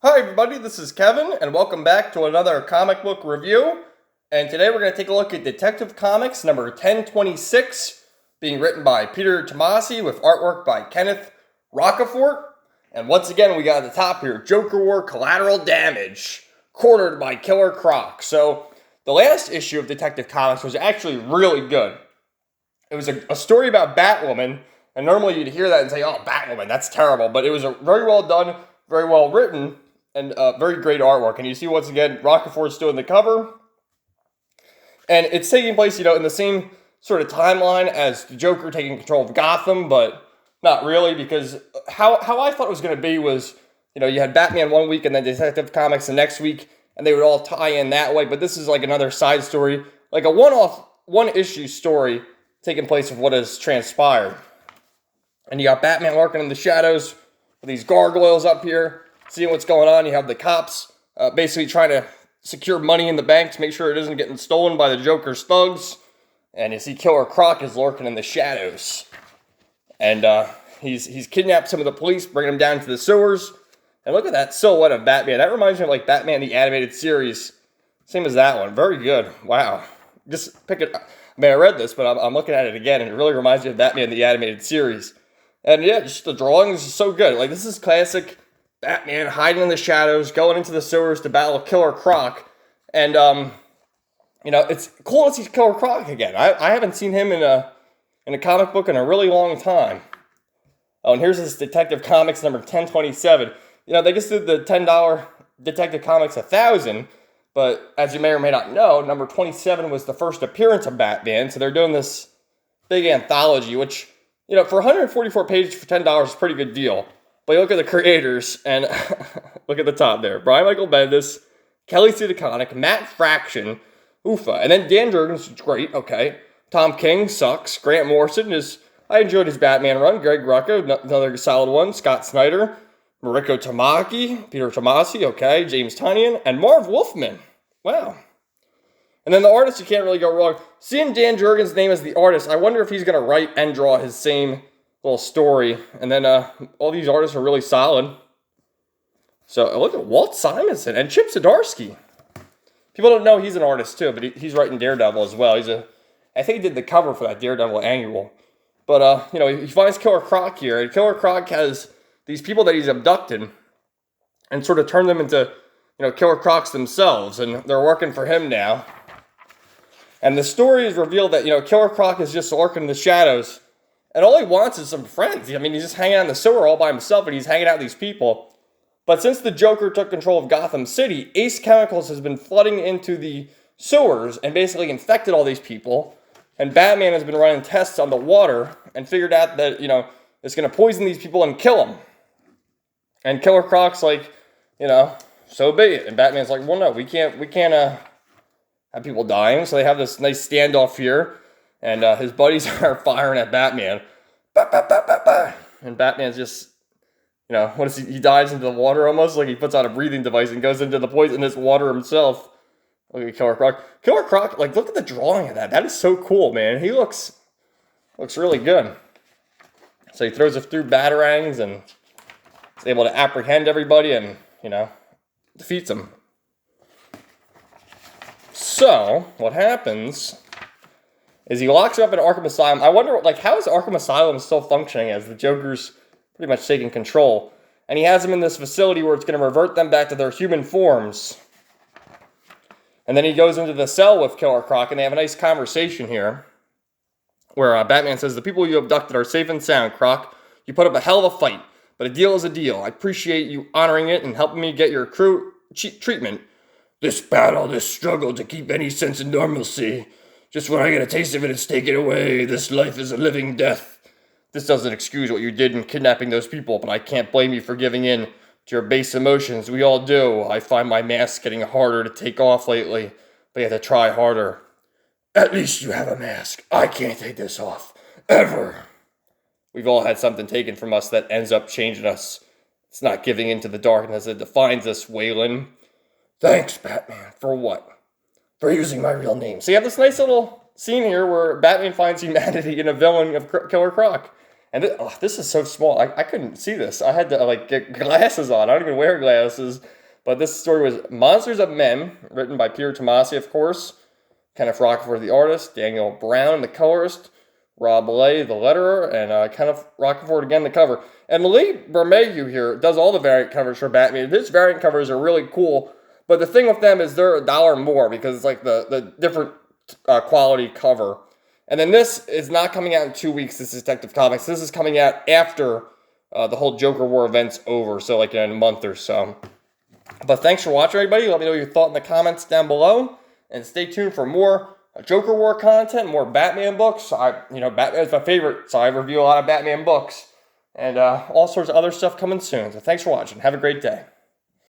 Hi everybody, this is Kevin, and welcome back to another comic book review. And today we're going to take a look at Detective Comics number 1026, being written by Peter Tomasi with artwork by Kenneth Rocafort. And once again, we got at the top here, Joker War Collateral Damage, cornered by Killer Croc. So, the last issue of Detective Comics was actually really good. It was a story about Batwoman, and normally you'd hear that and say, oh, Batwoman, that's terrible. But it was very well done, very well written, and very great artwork. And you see, once again, Rocafort's doing the cover. And it's taking place, in the same sort of timeline as the Joker taking control of Gotham, but not really, because how I thought it was going to be was, you had Batman one week and then Detective Comics the next week, and they would all tie in that way. But this is like another side story, like a one-off, one-issue story taking place of what has transpired. And you got Batman lurking in the shadows with these gargoyles up here, seeing what's going on. You have the cops basically trying to secure money in the banks, make sure it isn't getting stolen by the Joker's thugs. And you see Killer Croc is lurking in the shadows. And he's kidnapped some of the police, bringing them down to the sewers. And look at that silhouette of Batman. That reminds me of like Batman the Animated Series. Same as that one. Very good. Wow. Just pick it up. I mean, I read this, but I'm looking at it again, and it really reminds me of Batman the Animated Series. And yeah, just the drawings are so good. Like, this is classic Batman hiding in the shadows, going into the sewers to battle Killer Croc. And, it's cool to see Killer Croc again. I haven't seen him in a comic book in a really long time. Oh, and here's this Detective Comics number 1027. They just did the $10 Detective Comics 1,000, but as you may or may not know, number 27 was the first appearance of Batman, so they're doing this big anthology, which, for 144 pages for $10 is a pretty good deal. But you look at the creators, and look at the top there. Brian Michael Bendis, Kelly Sue DeConnick, Matt Fraction, Ufa, and then Dan Jurgens, great, okay. Tom King sucks. Grant Morrison I enjoyed his Batman run. Greg Rucka, another solid one. Scott Snyder, Mariko Tamaki, Peter Tomasi, okay. James Tynion, and Marv Wolfman. Wow. And then the artist, you can't really go wrong. Seeing Dan Jurgens' name as the artist, I wonder if he's going to write and draw his same little story. And then all these artists are really solid. So look at Walt Simonson and Chip Zdarsky. People don't know he's an artist too, but he's writing Daredevil as well. I think he did the cover for that Daredevil annual. But he finds Killer Croc here, and Killer Croc has these people that he's abducted and sort of turned them into Killer Crocs themselves, and they're working for him now. And the story is revealed that Killer Croc is just lurking in the shadows. And all he wants is some friends. I mean, he's just hanging out in the sewer all by himself, and he's hanging out with these people. But since the Joker took control of Gotham City, Ace Chemicals has been flooding into the sewers and basically infected all these people. And Batman has been running tests on the water and figured out that, it's going to poison these people and kill them. And Killer Croc's like, so be it. And Batman's like, well, no, we can't have people dying. So they have this nice standoff here. And his buddies are firing at Batman. Bah, bah, bah, bah, bah. And Batman's just, what is he dives into the water almost. Like he puts on a breathing device and goes into the poisonous water himself. Look at Killer Croc. Killer Croc, like, look at the drawing of that. That is so cool, man. He looks really good. So he throws it through batarangs and is able to apprehend everybody and, defeats them. So, what happens is he locks him up in Arkham Asylum. I wonder, how is Arkham Asylum still functioning as the Joker's pretty much taking control? And he has them in this facility where it's going to revert them back to their human forms. And then he goes into the cell with Killer Croc, and they have a nice conversation here where Batman says, the people you abducted are safe and sound, Croc. You put up a hell of a fight, but a deal is a deal. I appreciate you honoring it and helping me get your crew treatment. This battle, this struggle to keep any sense of normalcy. Just when I get a taste of it, it's taken away. This life is a living death. This doesn't excuse what you did in kidnapping those people, but I can't blame you for giving in to your base emotions. We all do. I find my mask getting harder to take off lately, but you have to try harder. At least you have a mask. I can't take this off. Ever. We've all had something taken from us that ends up changing us. It's not giving in to the darkness that defines us, Waylon. Thanks, Batman. For what? For using my real name. So you have this nice little scene here where Batman finds humanity in a villain of Killer Croc. And this is so small. I couldn't see this. I had to like get glasses on. I don't even wear glasses. But this story was Monsters of Men, written by Peter Tomasi, of course. Kenneth Rocafort, the artist. Daniel Brown, the colorist. Rob Lay, the letterer. And Kenneth Rocafort, again, the cover. And Lee Bermayhew here does all the variant covers for Batman. His variant covers are really cool. But the thing with them is they're $1 more because it's like the different quality cover. And then this is not coming out in 2 weeks. This is Detective Comics. This is coming out after the whole Joker War event's over. So like in a month or so. But thanks for watching, everybody. Let me know your thought in the comments down below. And stay tuned for more Joker War content, more Batman books. Batman's my favorite, so I review a lot of Batman books. And all sorts of other stuff coming soon. So thanks for watching. Have a great day.